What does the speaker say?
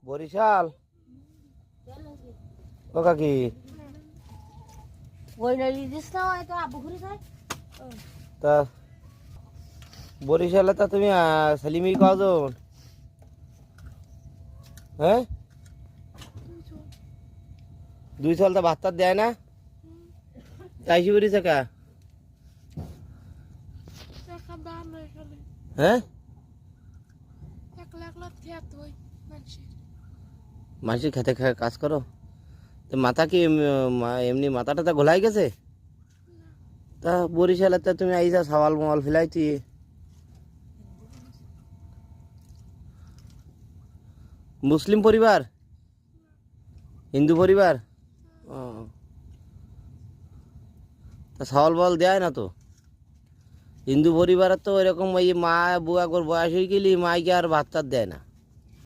বরিশাল ও কাকি তা বরিশালে তা তুমি সেলিমি কজন হ্যাঁ 2 সাল তা ভাত দেয় না তাইছি বরিশা কা হ্যাঁ মানুষের খেতে কাজ করো তো মাথা কি এমনি মাথাটা ঘোলাই গেছে তা বরিশালে তো তুমি আইসা সওয়াল মোয়াল ফেলাইছি মুসলিম পরিবার হিন্দু পরিবার ও তা সওয়াল বল দেয় না তো হিন্দু পরিবারের তো এরকম ওই মা বুয়া করে বয়স হয়ে গেলি মাইকে আর ভাত টাত দেয় না